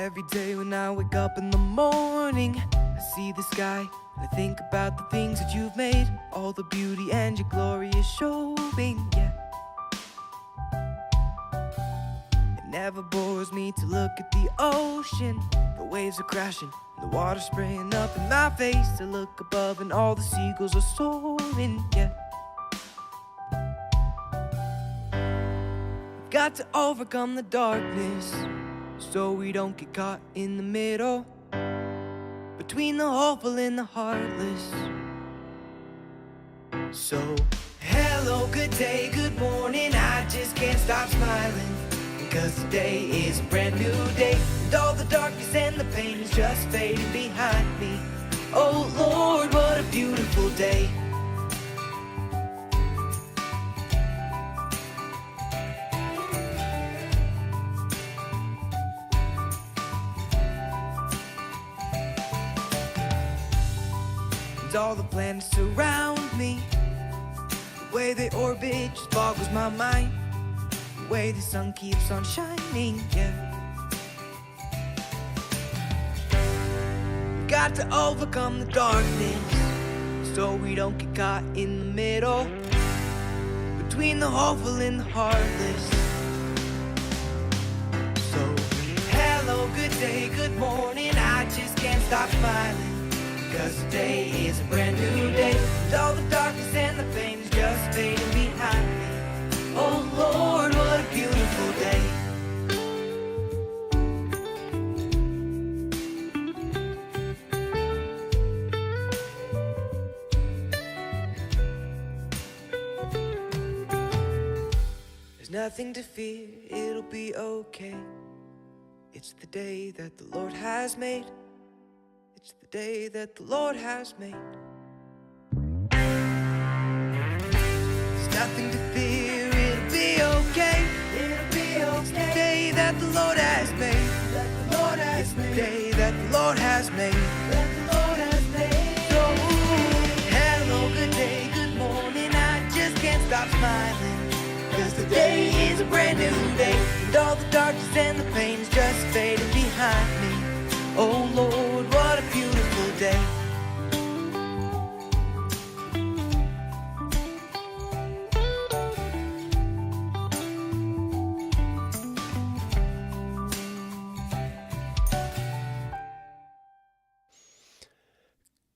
Every day when I wake up in the morning, I see the sky and I think about the things that you've made. All the beauty and your glory is showing, yeah. It never bores me to look at the ocean. The waves are crashing, the water spraying up in my face. To look above and all the seagulls are soaring, yeah. We've got to overcome the darkness, so we don't get caught in the middle, between the hopeful and the heartless. So, hello, good day, good morning, I just can't stop smiling, because today is a brand new day, and all the darkness and the pain is just fading behind me. Oh Lord, what a beautiful day. All the planets surround me, the way they orbit just boggles my mind, the way the sun keeps on shining, yeah. We've got to overcome the darkness, so we don't get caught in the middle, between the hopeful and the heartless. So, hello, good day, good morning, I just can't stop smiling, because today is a brand new day, and all the darkness and the pain is just fading behind me. Oh Lord, what a beautiful day. There's nothing to fear, it'll be okay. It's the day that the Lord has made. It's the day that the Lord has made. There's nothing to fear, it'll be okay. It'll be okay. It's the day that the Lord has made. That the Lord has made. It's the day that the Lord has made. That the Lord has made. So, hello, good day, good morning, I just can't stop smiling, because today is a brand new day, and all the darkness and the pain is just fading behind me. Oh Lord, what a beautiful day.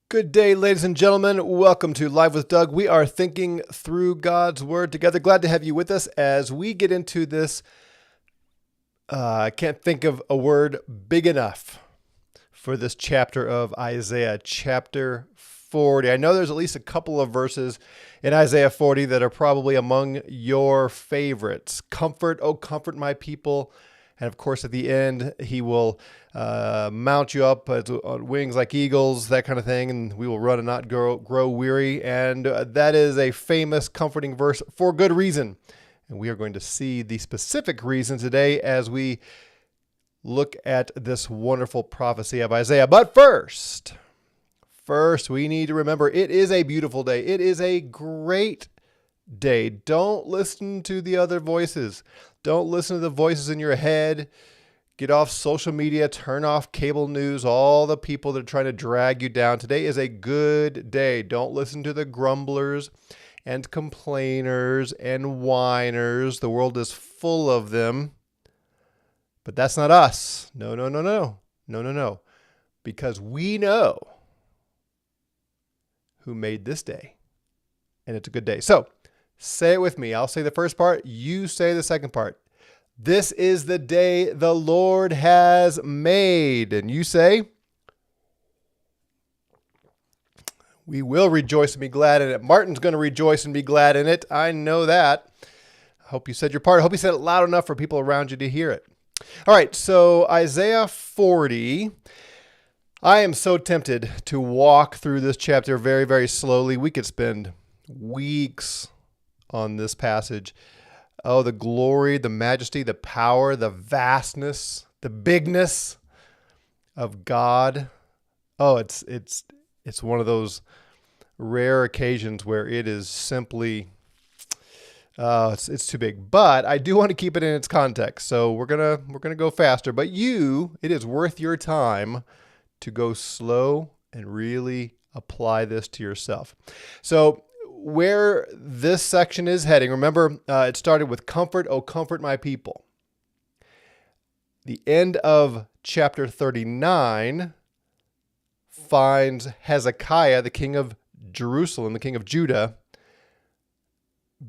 Good day, ladies and gentlemen. Welcome to Live with Doug. We are thinking through God's Word together. Glad to have you with us as we get into this. I can't think of a word big enough for this chapter of Isaiah, chapter 40. I know there's at least a couple of verses in Isaiah 40 that are probably among your favorites. Comfort, oh comfort my people. And of course, at the end, he will mount you up on wings like eagles, that kind of thing. And we will run and not grow weary. And that is a famous comforting verse for good reason. And we are going to see the specific reason today as we look at this wonderful prophecy of Isaiah. But first, we need to remember it is a beautiful day. It is a great day. Don't listen to the other voices. Don't listen to the voices in your head. Get off social media, turn off cable news, all the people that are trying to drag you down. Today is a good day. Don't listen to the grumblers and complainers and whiners. The world is full of them. But that's not us. No. Because we know who made this day. And it's a good day. So, say it with me. I'll say the first part. You say the second part. This is the day the Lord has made. And you say, we will rejoice and be glad in it. Martin's going to rejoice and be glad in it. I know that. I hope you said your part. I hope you said it loud enough for people around you to hear it. All right, so Isaiah 40, I am so tempted to walk through this chapter very, very slowly. We could spend weeks on this passage. Oh, the glory, the majesty, the power, the vastness, the bigness of God. Oh, it's one of those rare occasions where it is simply It's too big, but I do want to keep it in its context. So we're gonna go faster. But it is worth your time to go slow and really apply this to yourself. So where this section is heading, remember, it started with comfort, oh comfort my people. The end of chapter 39 finds Hezekiah, the king of Jerusalem, the king of Judah,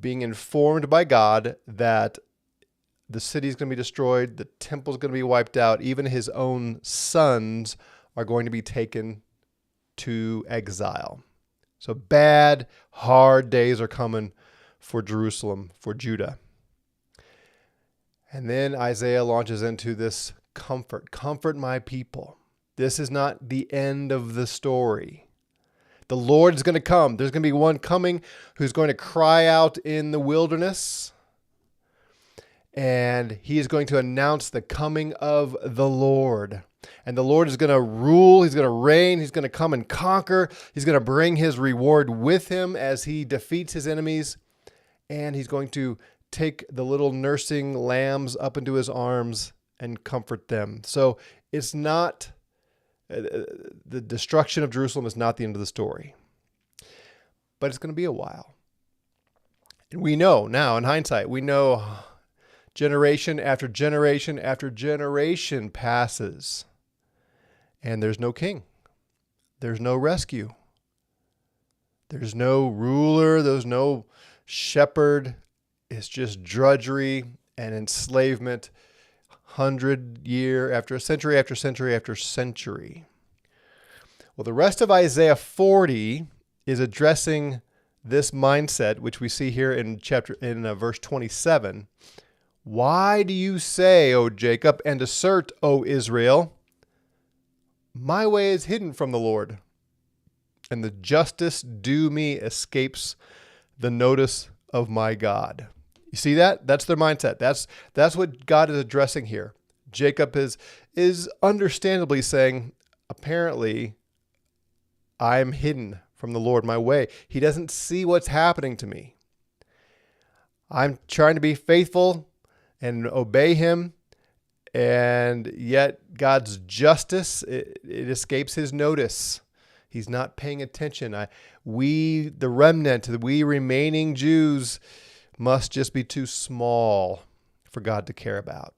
being informed by God that the city is going to be destroyed, the temple is going to be wiped out, even his own sons are going to be taken to exile. So bad, hard days are coming for Jerusalem, for Judah. And then Isaiah launches into this comfort my people. This is not the end of the story. The Lord is going to come. There's going to be one coming who's going to cry out in the wilderness, and he is going to announce the coming of the Lord. And the Lord is going to rule. He's going to reign. He's going to come and conquer. He's going to bring his reward with him as he defeats his enemies. And he's going to take the little nursing lambs up into his arms and comfort them. So it's not... the destruction of Jerusalem is not the end of the story, but it's going to be a while. And we know now, in hindsight, we know generation after generation after generation passes, and there's no king. There's no rescue. There's no ruler. There's no shepherd. It's just drudgery and enslavement. 100 year after century after century after century. Well, the rest of Isaiah 40 is addressing this mindset, which we see here in verse 27. Why do you say, O Jacob, and assert, O Israel, my way is hidden from the Lord, and the justice due me escapes the notice of my God. You see that? That's their mindset. That's what God is addressing here. Jacob is understandably saying, apparently, I'm hidden from the Lord, my way. He doesn't see what's happening to me. I'm trying to be faithful and obey him, and yet God's justice, it escapes his notice. He's not paying attention. We, the remnant, we remaining Jews, must just be too small for God to care about.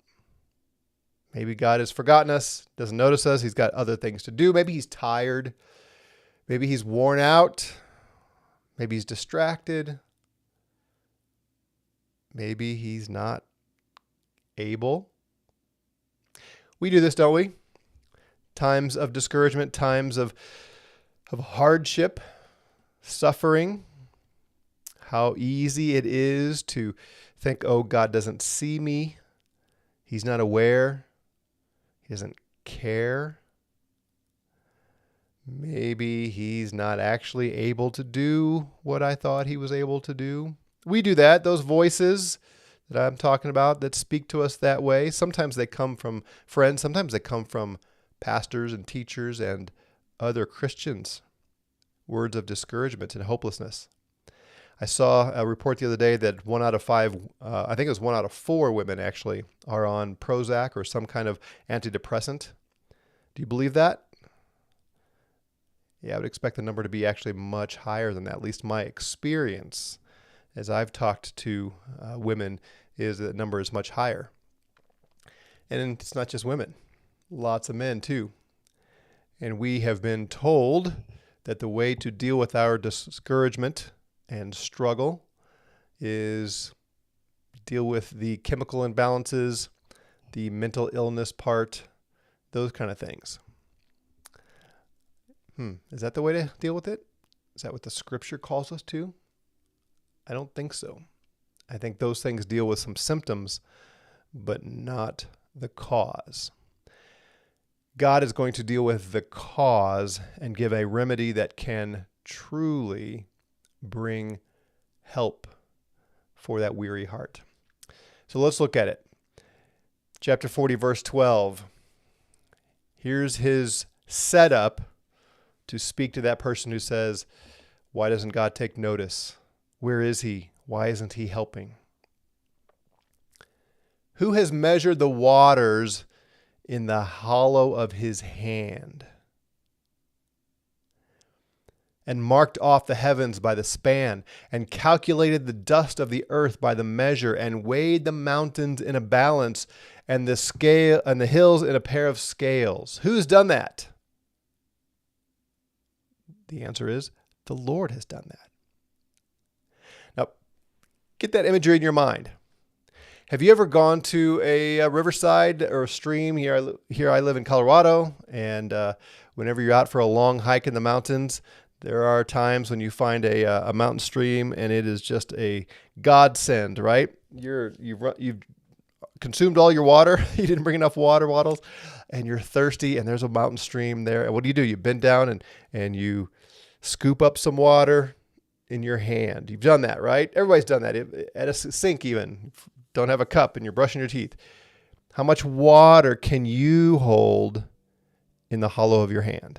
Maybe God has forgotten us, doesn't notice us. He's got other things to do. Maybe he's tired. Maybe he's worn out. Maybe he's distracted. Maybe he's not able. We do this, don't we? Times of discouragement, times of hardship, suffering. How easy it is to think, oh, God doesn't see me. He's not aware. He doesn't care. Maybe he's not actually able to do what I thought he was able to do. We do that. Those voices that I'm talking about that speak to us that way, sometimes they come from friends. Sometimes they come from pastors and teachers and other Christians. Words of discouragement and hopelessness. I saw a report the other day that 1 out of 5, I think it was 1 out of 4 women actually, are on Prozac or some kind of antidepressant. Do you believe that? Yeah, I would expect the number to be actually much higher than that. At least my experience, as I've talked to women, is that the number is much higher. And it's not just women, lots of men too. And we have been told that the way to deal with our discouragement and struggle is deal with the chemical imbalances, the mental illness part, those kind of things. Is that the way to deal with it? Is that what the scripture calls us to? I don't think so. I think those things deal with some symptoms, but not the cause. God is going to deal with the cause and give a remedy that can truly bring help for that weary heart. So let's look at it. Chapter 40, verse 12. Here's his setup to speak to that person who says, why doesn't God take notice? Where is he? Why isn't he helping? Who has measured the waters in the hollow of his hand, and marked off the heavens by the span, and calculated the dust of the earth by the measure, and weighed the mountains in a balance, and the hills in a pair of scales? Who's done that? The answer is the Lord has done that. Now, get that imagery in your mind. Have you ever gone to a riverside or a stream? Here I live in Colorado, and whenever you're out for a long hike in the mountains, there are times when you find a mountain stream, and it is just a godsend, right? You've consumed all your water. You didn't bring enough water bottles, and you're thirsty, and there's a mountain stream there. And what do? You bend down and you scoop up some water in your hand. You've done that, right? Everybody's done that. At a sink even. Don't have a cup and you're brushing your teeth. How much water can you hold in the hollow of your hand?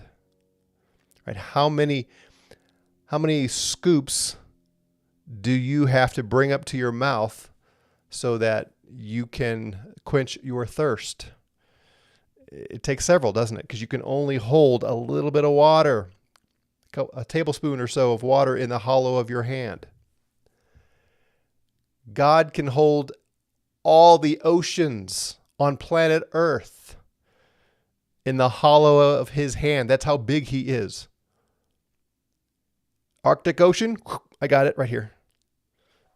Right? How many scoops do you have to bring up to your mouth so that you can quench your thirst? It takes several, doesn't it? Because you can only hold a little bit of water, a tablespoon or so of water in the hollow of your hand. God can hold all the oceans on planet Earth in the hollow of his hand. That's how big he is. Arctic Ocean, I got it right here.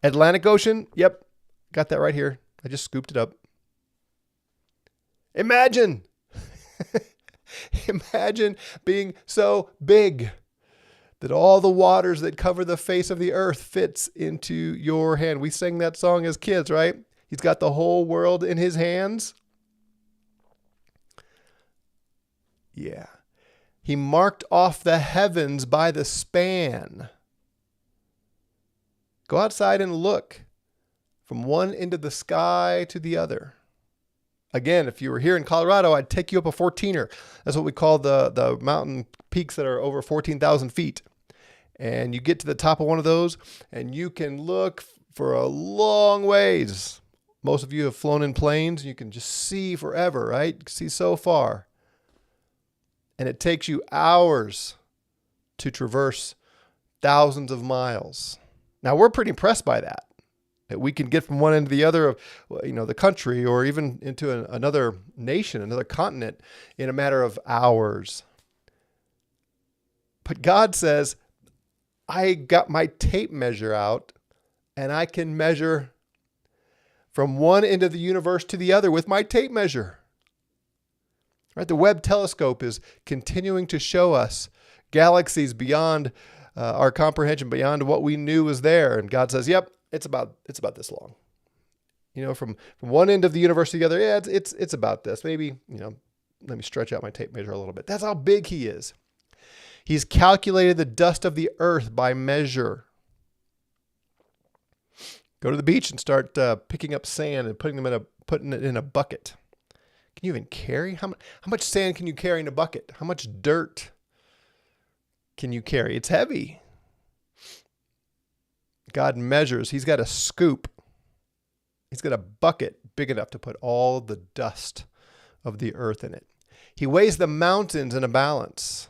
Atlantic Ocean, yep, got that right here. I just scooped it up. Imagine being so big that all the waters that cover the face of the earth fits into your hand. We sang that song as kids, right? He's got the whole world in his hands. Yeah. He marked off the heavens by the span. Go outside and look from one end of the sky to the other. Again, if you were here in Colorado, I'd take you up a 14er. That's what we call the mountain peaks that are over 14,000 feet. And you get to the top of one of those, and you can look for a long ways. Most of you have flown in planes, and you can just see forever, right? You can see so far. And it takes you hours to traverse thousands of miles. Now, we're pretty impressed by that we can get from one end to the other of, the country, or even into another nation, another continent, in a matter of hours. But God says, I got my tape measure out, and I can measure from one end of the universe to the other with my tape measure. Right? The Webb telescope is continuing to show us galaxies beyond our comprehension, beyond what we knew was there. And God says, yep, it's about this long. From one end of the universe to the other, yeah, it's about this. Maybe, let me stretch out my tape measure a little bit. That's how big he is. He's calculated the dust of the earth by measure. Go to the beach and start picking up sand and putting it in a bucket. Can you even carry? How much sand can you carry in a bucket? How much dirt can you carry? It's heavy. God measures. He's got a scoop. He's got a bucket big enough to put all the dust of the earth in it. He weighs the mountains in a balance.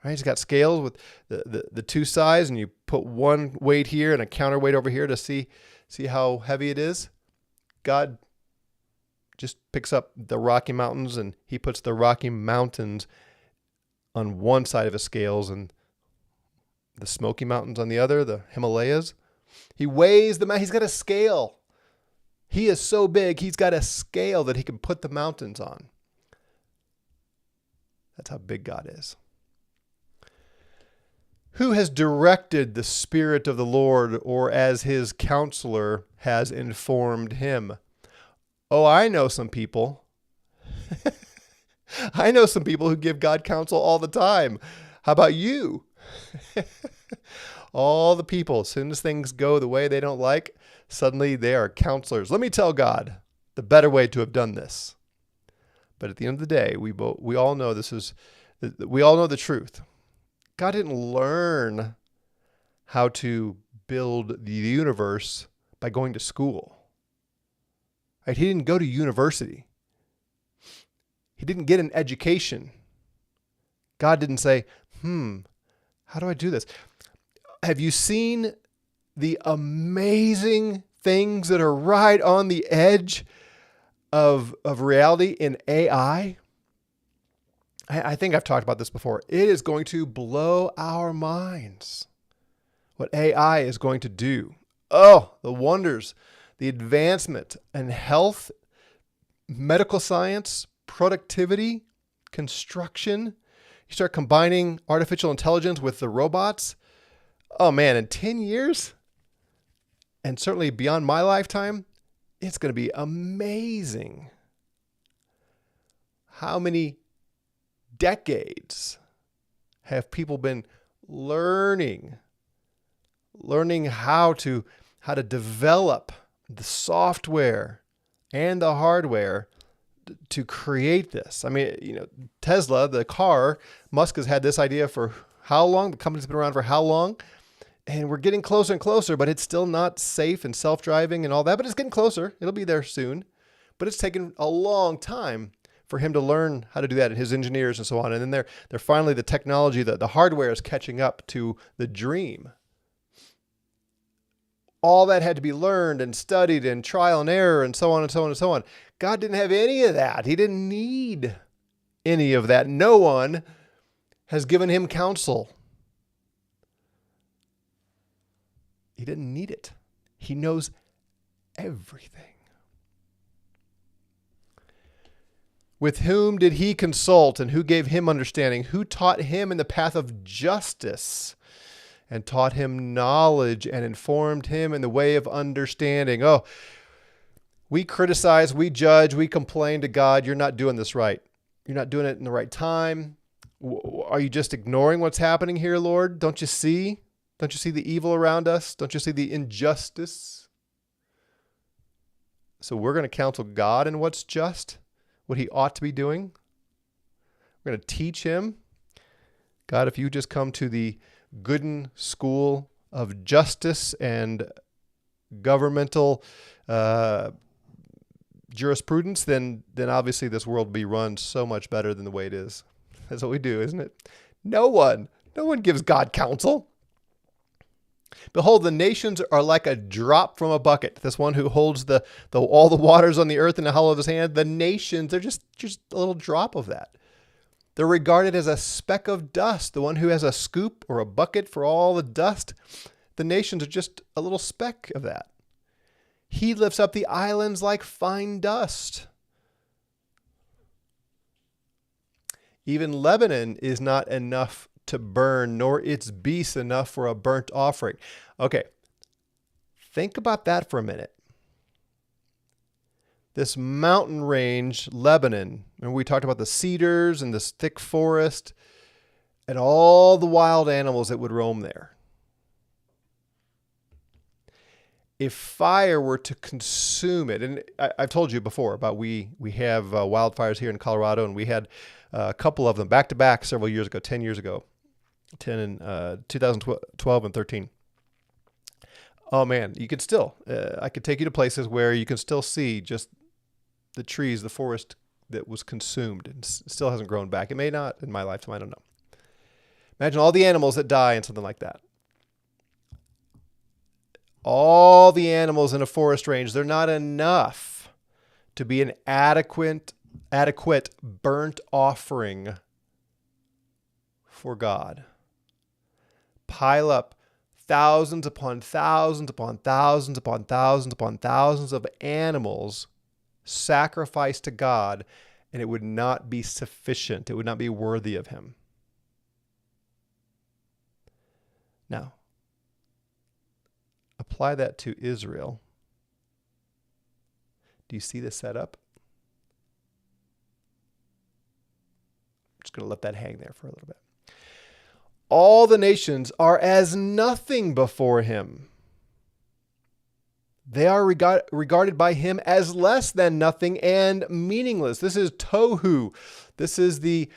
Right? He's got scales with the two sides, and you put one weight here and a counterweight over here to see how heavy it is. God just picks up the Rocky Mountains, and he puts the Rocky Mountains on one side of his scales and the Smoky Mountains on the other, the Himalayas. He weighs the mountain. He's got a scale. He is so big, he's got a scale that he can put the mountains on. That's how big God is. Who has directed the Spirit of the Lord, or as his counselor has informed him? Oh, I know some people. I know some people who give God counsel all the time. How about you? All the people, as soon as things go the way they don't like, suddenly they are counselors. Let me tell God the better way to have done this. But at the end of the day, we all know we all know the truth. God didn't learn how to build the universe by going to school. Right? He didn't go to university. He didn't get an education. God didn't say, how do I do this? Have you seen the amazing things that are right on the edge of reality in AI? I think I've talked about this before. It is going to blow our minds what AI is going to do. Oh, the wonders, the advancement in health, medical science, productivity, construction. You start combining artificial intelligence with the robots. Oh man, in 10 years, and certainly beyond my lifetime, it's going to be amazing. How many decades have people been learning how to develop the software and the hardware to create this? I mean, Tesla, the car, Musk has had this idea for how long? The company's been around for how long? And we're getting closer and closer, but it's still not safe and self-driving and all that, but it's getting closer. It'll be there soon. But it's taken a long time for him to learn how to do that, and his engineers and so on. And then they're finally, the technology, the hardware is catching up to the dream. All that had to be learned and studied and trial and error and so on and so on and so on. God didn't have any of that. He didn't need any of that. No one has given him counsel. He didn't need it. He knows everything. With whom did he consult, and who gave him understanding? Who taught him in the path of justice, and taught him knowledge, and informed him in the way of understanding? Oh, we criticize, we judge, we complain to God. You're not doing this right. You're not doing it in the right time. Are you just ignoring what's happening here, Lord? Don't you see? Don't you see the evil around us? Don't you see the injustice? So we're going to counsel God in what's just, what he ought to be doing. We're going to teach him. God, if you just come to the Gooden School of Justice and governmental jurisprudence, then obviously this world will be run so much better than the way it is. That's what we do, isn't it? No one gives God counsel. Behold, the nations are like a drop from a bucket. This one who holds all the waters on the earth in the hollow of his hand. The nations, they're just a little drop of that. They're regarded as a speck of dust. The one who has a scoop or a bucket for all the dust. The nations are just a little speck of that. He lifts up the islands like fine dust. Even Lebanon is not enough to burn, nor its beasts enough for a burnt offering. Okay, think about that for a minute. This mountain range, Lebanon, and we talked about the cedars and this thick forest and all the wild animals that would roam there. If fire were to consume it, and I've told you before about we have wildfires here in Colorado, and we had a couple of them back to back several years ago, 10 years ago. 2012 and 13. Oh man, you could still, I could take you to places where you can still see just the trees, the forest that was consumed and still hasn't grown back. It may not in my lifetime, I don't know. Imagine all the animals that die in something like that. All the animals in a forest range, they're not enough to be an adequate burnt offering for God. Pile up thousands upon thousands upon thousands upon thousands upon thousands of animals sacrificed to God, and it would not be sufficient. It would not be worthy of him. Now, apply that to Israel. Do you see the setup? I'm just going to let that hang there for a little bit. All the nations are as nothing before him. They are regarded by him as less than nothing and meaningless. This is tohu. This is the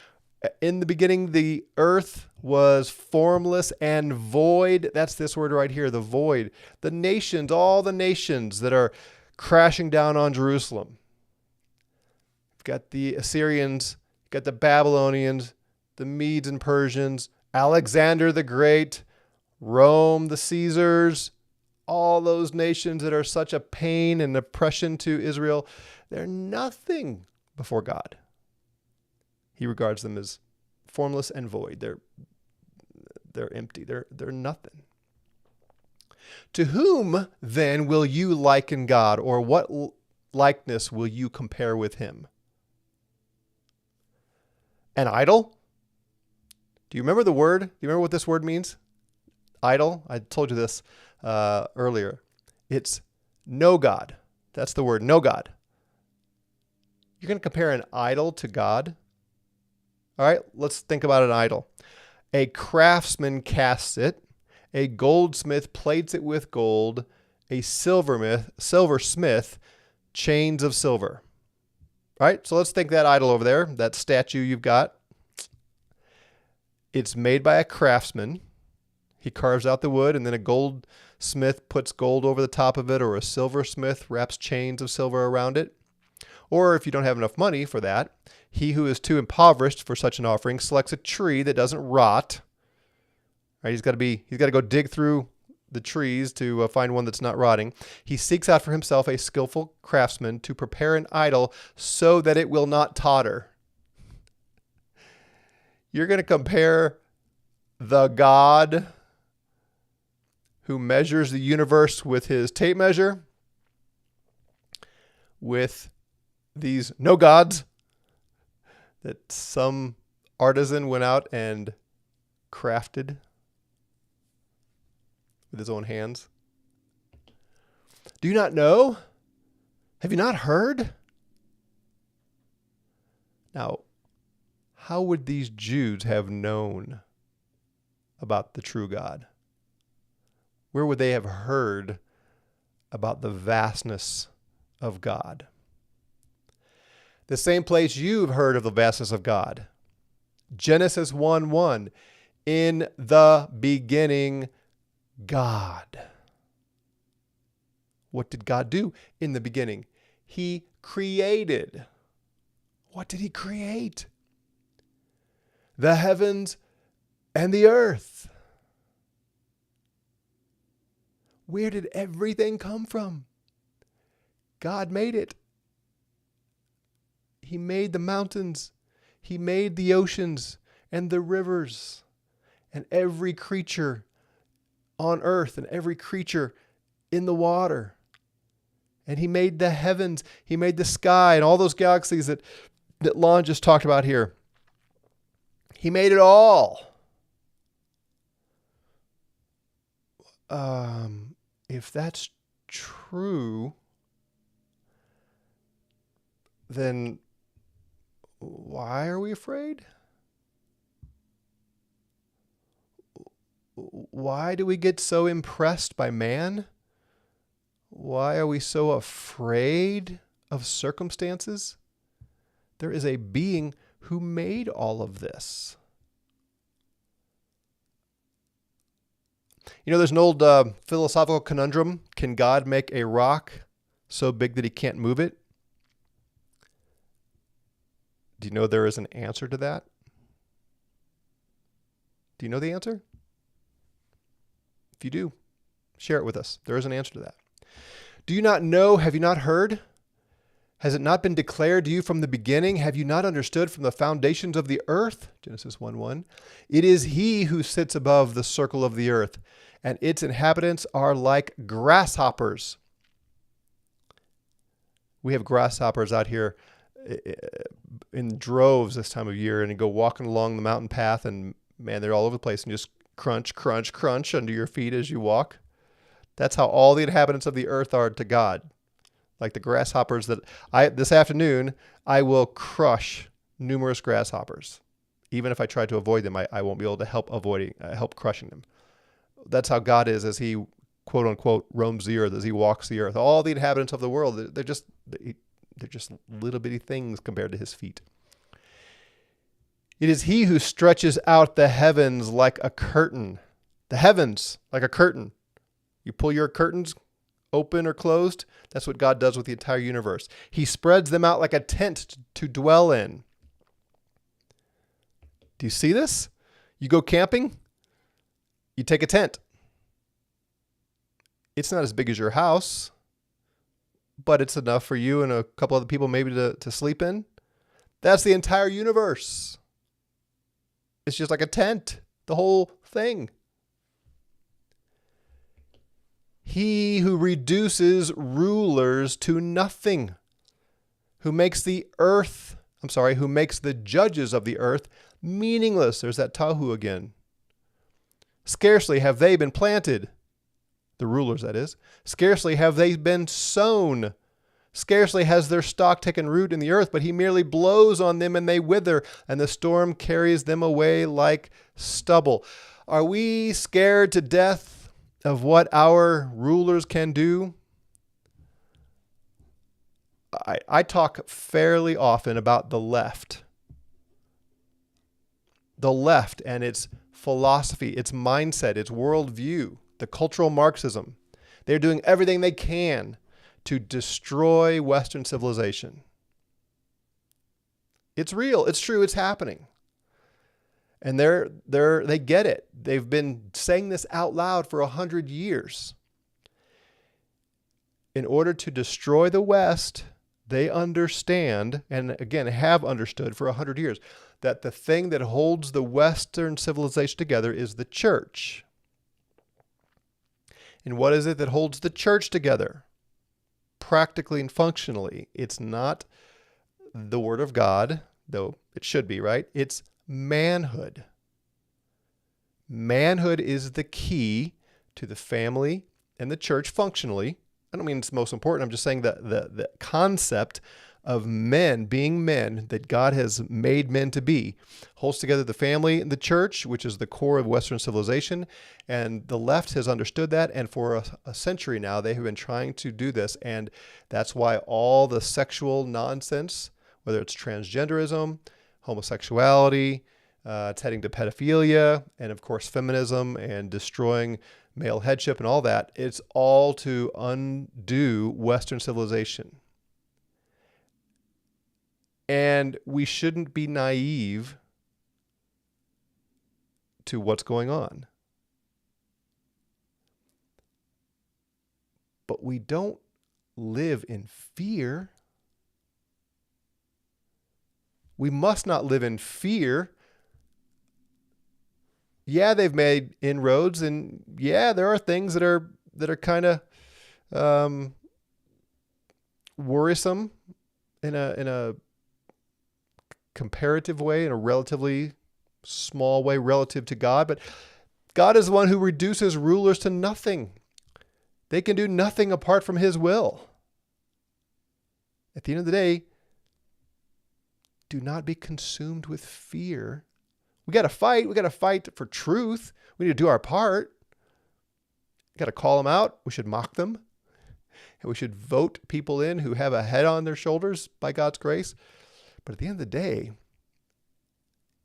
In the beginning, the earth was formless and void. That's this word right here, the void. The nations, all the nations that are crashing down on Jerusalem. You've got the Assyrians, you've got the Babylonians, the Medes and Persians, Alexander the Great, Rome, the Caesars, all those nations that are such a pain and oppression to Israel. They're nothing before God. He regards them as formless and void. They're empty. They're nothing. To whom then will you liken God, or what likeness will you compare with him? An idol? Do you remember the word? Do you remember what this word means? Idol? I told you this earlier. It's no God. That's the word, no God. You're going to compare an idol to God? All right, let's think about an idol. A craftsman casts it. A goldsmith plates it with gold. A silversmith chains of silver. All right, so let's think that idol over there, that statue you've got. It's made by a craftsman. He carves out the wood, and then a goldsmith puts gold over the top of it, or a silversmith wraps chains of silver around it. Or if you don't have enough money for that, he who is too impoverished for such an offering selects a tree that doesn't rot. Right? He's got to go dig through the trees to find one that's not rotting. He seeks out for himself a skillful craftsman to prepare an idol so that it will not totter. You're going to compare the God who measures the universe with his tape measure with these no gods that some artisan went out and crafted with his own hands. Do you not know? Have you not heard? Now, how would these Jews have known about the true God? Where would they have heard about the vastness of God? The same place you've heard of the vastness of God. Genesis 1:1. In the beginning, God. What did God do in the beginning? He created. What did he create? The heavens and the earth. Where did everything come from? God made it. He made the mountains. He made the oceans and the rivers and every creature on earth and every creature in the water. And he made the heavens. He made the sky and all those galaxies that Lon just talked about here. He made it all. If that's true, then why are we afraid? Why do we get so impressed by man? Why are we so afraid of circumstances? There is a being who made all of this. You know, there's an old philosophical conundrum. Can God make a rock so big that he can't move it? Do you know there is an answer to that? Do you know the answer? If you do, share it with us. There is an answer to that. Do you not know? Have you not heard? Has it not been declared to you from the beginning? Have you not understood from the foundations of the earth? Genesis 1:1. It is he who sits above the circle of the earth, and its inhabitants are like grasshoppers. We have grasshoppers out here in droves this time of year, and you go walking along the mountain path, and man, they're all over the place, and just crunch, crunch, crunch under your feet as you walk. That's how all the inhabitants of the earth are to God. Like the grasshoppers that this afternoon, I will crush numerous grasshoppers. Even if I try to avoid them, I won't be able to help crushing them. That's how God is as he, quote unquote, roams the earth, as he walks the earth. All the inhabitants of the world, they're just little bitty things compared to his feet. It is he who stretches out the heavens like a curtain. The heavens like a curtain. You pull your curtains open or closed. That's what God does with the entire universe. He spreads them out like a tent to dwell in. Do you see this? You go camping, you take a tent. It's not as big as your house, but it's enough for you and a couple other people maybe to sleep in. That's the entire universe. It's just like a tent, the whole thing. He who reduces rulers to nothing, who makes the judges of the earth meaningless. There's that tahu again. Scarcely have they been planted, the rulers that is. Scarcely have they been sown. Scarcely has their stock taken root in the earth, but he merely blows on them and they wither, and the storm carries them away like stubble. Are we scared to death of what our rulers can do? I talk fairly often about the left. The left and its philosophy, its mindset, its worldview, the cultural Marxism. They're doing everything they can to destroy Western civilization. It's real. It's true. It's happening. And they get it. They've been saying this out loud for 100 years. In order to destroy the West, they understand, and again have understood for 100 years, that the thing that holds the Western civilization together is the church. And what is it that holds the church together? Practically and functionally, it's not the Word of God, though it should be, right? It's manhood. Manhood is the key to the family and the church functionally. I don't mean it's most important. I'm just saying that the concept of men being men that God has made men to be holds together the family and the church, which is the core of Western civilization. And the left has understood that. And for a century now, they have been trying to do this. And that's why all the sexual nonsense, whether it's transgenderism, homosexuality, it's heading to pedophilia, and of course feminism and destroying male headship and all that, it's all to undo Western civilization. And we shouldn't be naive to what's going on. But we don't live in fear. We must not live in fear. Yeah, they've made inroads, and yeah, there are things that are kind of worrisome in a comparative way, in a relatively small way relative to God. But God is the one who reduces rulers to nothing. They can do nothing apart from His will. At the end of the day, do not be consumed with fear. We got to fight. We got to fight for truth. We need to do our part. We got to call them out. We should mock them. And we should vote people in who have a head on their shoulders by God's grace. But at the end of the day,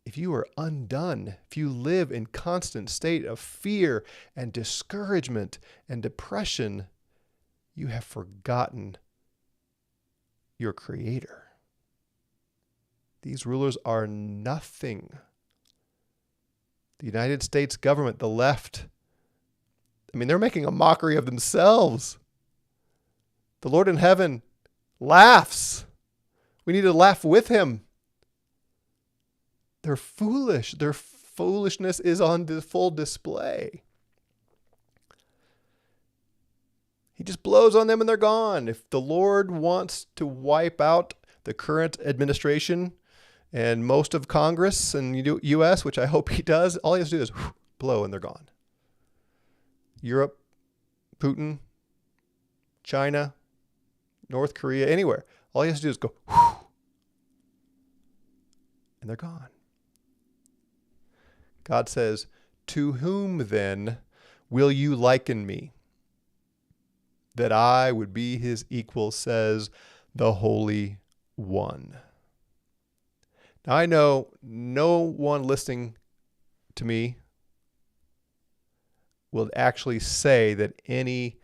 if you are undone, if you live in constant state of fear and discouragement and depression, you have forgotten your Creator. These rulers are nothing. The United States government, the left, they're making a mockery of themselves. The Lord in heaven laughs. We need to laugh with Him. They're foolish. Their foolishness is on the full display. He just blows on them and they're gone. If the Lord wants to wipe out the current administration and most of Congress and U.S., which I hope He does, all He has to do is blow and they're gone. Europe, Putin, China, North Korea, anywhere. All He has to do is go and they're gone. God says, "To whom then will you liken me, that I would be His equal, says the Holy One." Now, I know no one listening to me will actually say that any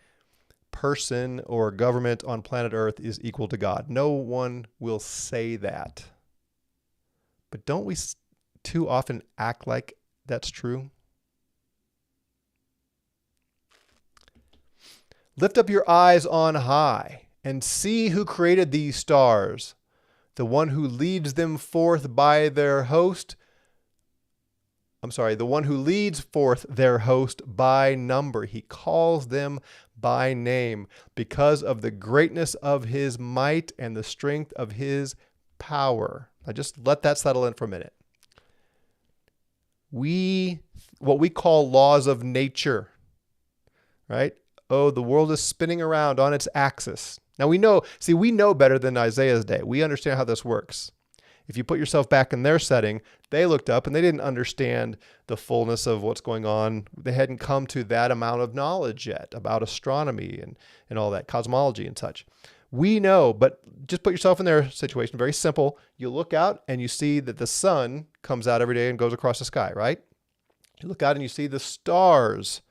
person or government on planet Earth is equal to God. No one will say that. But don't we too often act like that's true? Lift up your eyes on high and see who created these stars, the one who leads them forth by their host. The one who leads forth their host by number. He calls them by name because of the greatness of his might and the strength of his power. Now just let that settle in for a minute. What we call laws of nature, right? Oh, the world is spinning around on its axis. Now we know better than Isaiah's day. We understand how this works. If you put yourself back in their setting, they looked up and they didn't understand the fullness of what's going on. They hadn't come to that amount of knowledge yet about astronomy and all that, cosmology and such. We know, but just put yourself in their situation. Very simple. You look out and you see that the sun comes out every day and goes across the sky, right? You look out and you see the stars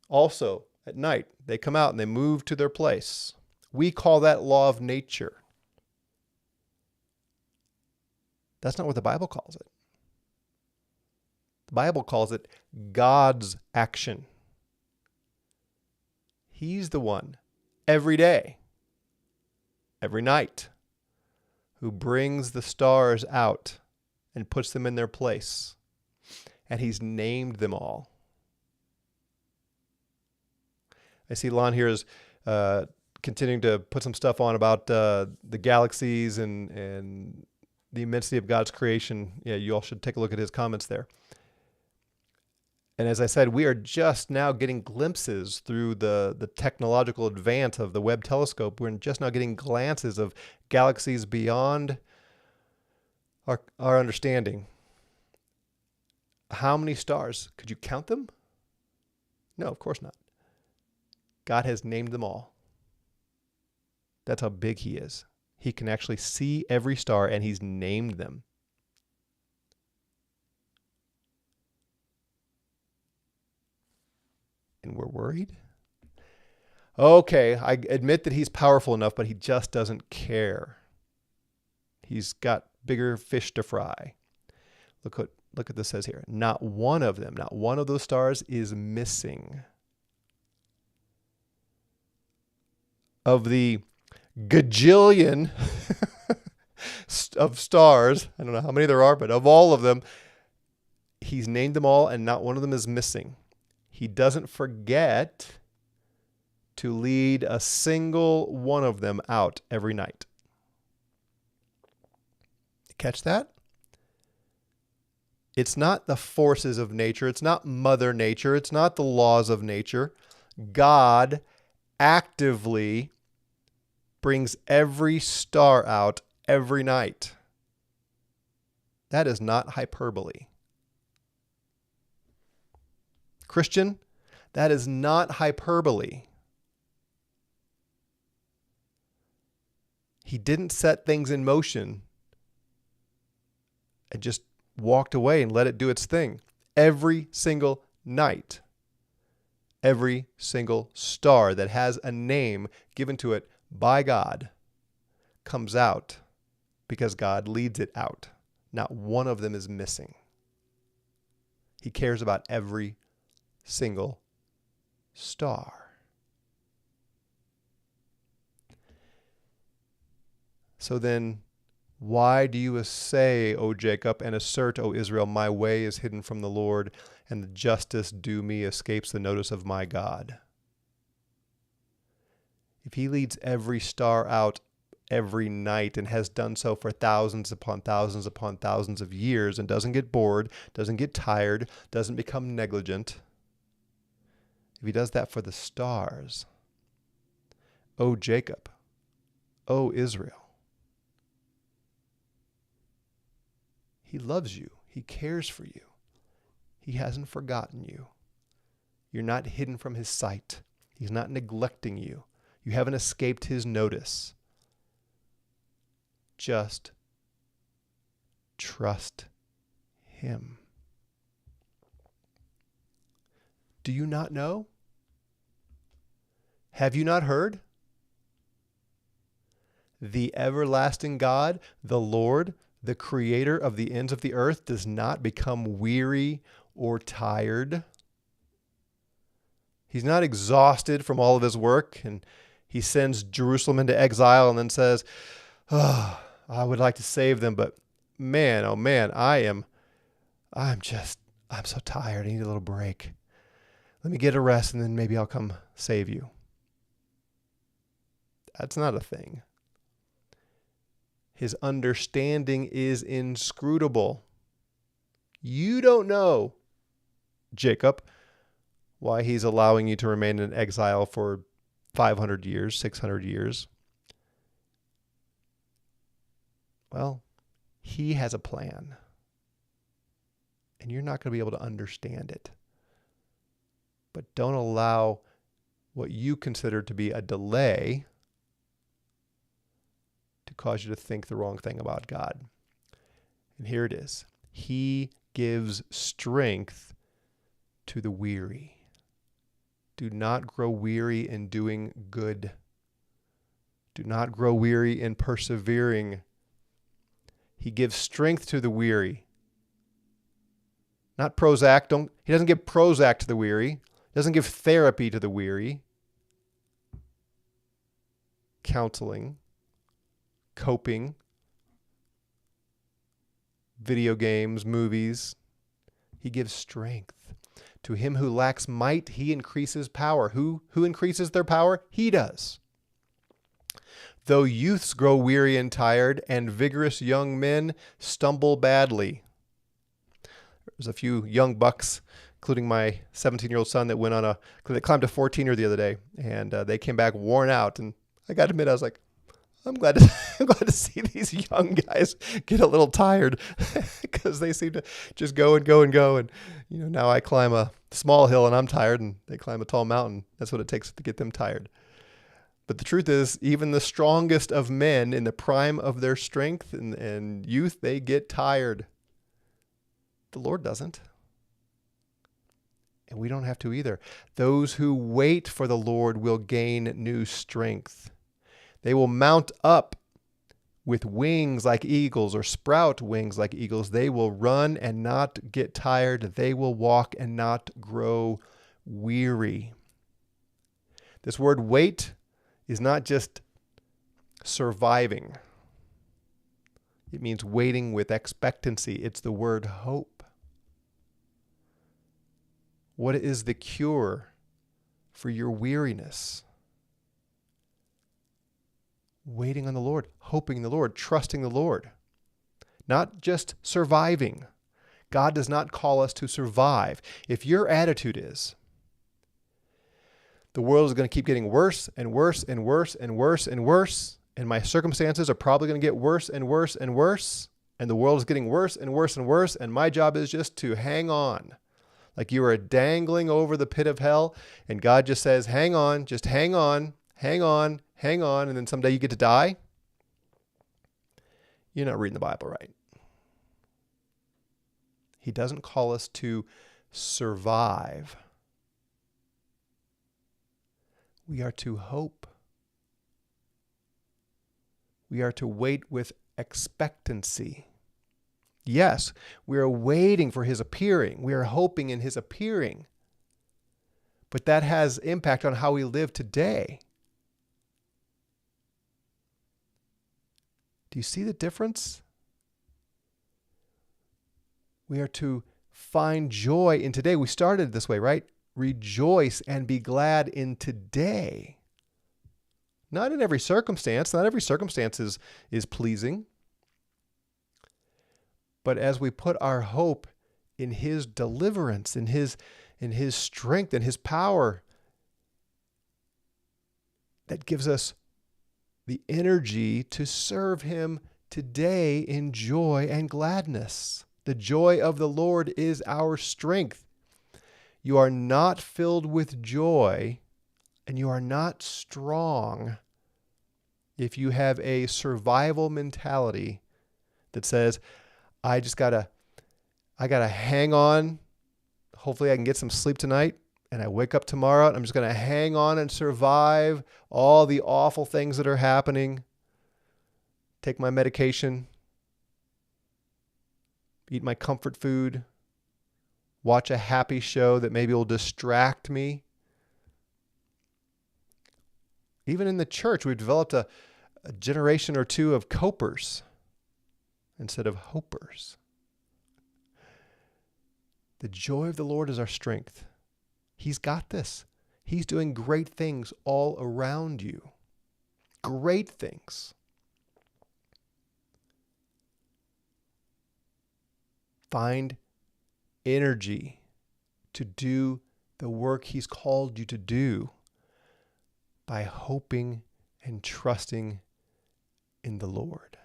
also at night. They come out and they move to their place. We call that law of nature. That's not what the Bible calls it. The Bible calls it God's action. He's the one every day, every night, who brings the stars out and puts them in their place. And he's named them all. I see Lon here is continuing to put some stuff on about the galaxies and the immensity of God's creation. Yeah, you all should take a look at his comments there. And as I said, we are just now getting glimpses through the technological advance of the Webb telescope. We're just now getting glances of galaxies beyond our understanding. How many stars? Could you count them? No, of course not. God has named them all. That's how big he is. He can actually see every star, and he's named them. And we're worried? Okay, I admit that he's powerful enough, but he just doesn't care. He's got bigger fish to fry. Look what this says here. Not one of them, not one of those stars is missing. Of the gajillion of stars, I don't know how many there are, but of all of them, he's named them all and not one of them is missing. He doesn't forget to lead a single one of them out every night. Catch that? It's not the forces of nature. It's not Mother Nature. It's not the laws of nature. God actively brings every star out every night. That is not hyperbole. Christian, that is not hyperbole. He didn't set things in motion and just walked away and let it do its thing. Every single night, every single star that has a name given to it by God comes out because God leads it out. Not one of them is missing. He cares about every single star. So then, why do you say, O Jacob, and assert, O Israel, my way is hidden from the Lord, and the justice due me escapes the notice of my God? If he leads every star out every night and has done so for thousands upon thousands upon thousands of years and doesn't get bored, doesn't get tired, doesn't become negligent, if he does that for the stars, O Jacob, O Israel, he loves you. He cares for you. He hasn't forgotten you. You're not hidden from his sight. He's not neglecting you. You haven't escaped his notice. Just trust him. Do you not know? Have you not heard? The everlasting God, the Lord, the creator of the ends of the earth, does not become weary or tired. He's not exhausted from all of his work, and he sends Jerusalem into exile and then says, "Oh, I would like to save them, but man, oh man, I'm so tired. I need a little break. Let me get a rest and then maybe I'll come save you." That's not a thing. His understanding is inscrutable. You don't know, Jacob, why he's allowing you to remain in exile for 500 years, 600 years. Well, he has a plan, and you're not going to be able to understand it. But don't allow what you consider to be a delay to cause you to think the wrong thing about God. And here it is. He gives strength to the weary. Do not grow weary in doing good. Do not grow weary in persevering. He gives strength to the weary. Not Prozac. He doesn't give Prozac to the weary. He doesn't give therapy to the weary. Counseling. Coping, video games, movies. He gives strength. To him who lacks might, he increases power. Who increases their power? He does. Though youths grow weary and tired, and vigorous young men stumble badly. There's a few young bucks, including my 17-year-old son, that climbed a 14er the other day, and they came back worn out. And I got to admit, I was like, I'm glad to see these young guys get a little tired because they seem to just go and go and go. And, now I climb a small hill and I'm tired, and they climb a tall mountain. That's what it takes to get them tired. But the truth is, even the strongest of men in the prime of their strength and youth, they get tired. The Lord doesn't. And we don't have to either. Those who wait for the Lord will gain new strength. They will mount up with wings like eagles, or sprout wings like eagles. They will run and not get tired. They will walk and not grow weary. This word wait is not just surviving. It means waiting with expectancy. It's the word hope. What is the cure for your weariness? Waiting on the Lord, hoping the Lord, trusting the Lord. Not just surviving. God does not call us to survive. If your attitude is, the world is going to keep getting worse and worse and worse and worse and worse, and my circumstances are probably going to get worse and worse and worse, and the world is getting worse and worse and worse, and my job is just to hang on. Like you are dangling over the pit of hell, and God just says, hang on, just hang on, hang on, hang on, and then someday you get to die. You're not reading the Bible right. He doesn't call us to survive. We are to hope. We are to wait with expectancy. Yes, we are waiting for his appearing. We are hoping in his appearing. But that has impact on how we live today. Do you see the difference? We are to find joy in today. We started this way, right? Rejoice and be glad in today. Not in every circumstance. Not every circumstance is pleasing. But as we put our hope in his deliverance, in his strength, in his power, that gives us the energy to serve him today in joy and gladness. The joy of the Lord is our strength. You are not filled with joy, and you are not strong if you have a survival mentality that says, I gotta hang on. Hopefully I can get some sleep tonight and I wake up tomorrow and I'm just going to hang on and survive all the awful things that are happening. Take my medication, eat my comfort food, watch a happy show that maybe will distract me. Even in the church, we've developed a generation or two of copers instead of hopers. The joy of the Lord is our strength. He's got this. He's doing great things all around you. Great things. Find energy to do the work He's called you to do by hoping and trusting in the Lord.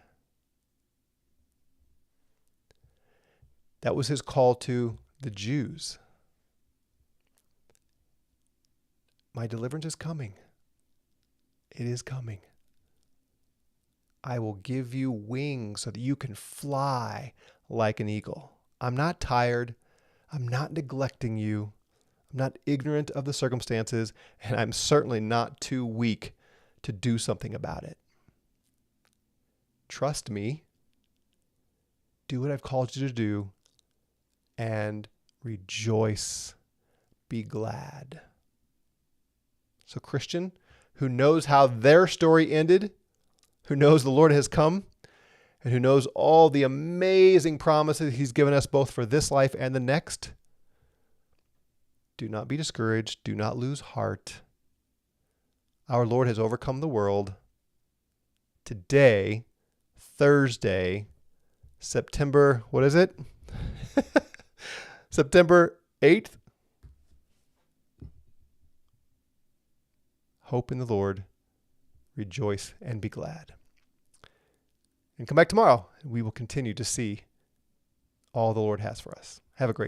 That was His call to the Jews. My deliverance is coming. It is coming. I will give you wings so that you can fly like an eagle. I'm not tired. I'm not neglecting you. I'm not ignorant of the circumstances, and I'm certainly not too weak to do something about it. Trust me. Do what I've called you to do, and rejoice. Be glad. So, Christian, who knows how their story ended, who knows the Lord has come, and who knows all the amazing promises He's given us both for this life and the next, do not be discouraged. Do not lose heart. Our Lord has overcome the world. Today, Thursday, September, what is it? September 8th. Hope in the Lord. Rejoice and be glad. And come back tomorrow. We will continue to see all the Lord has for us. Have a great day.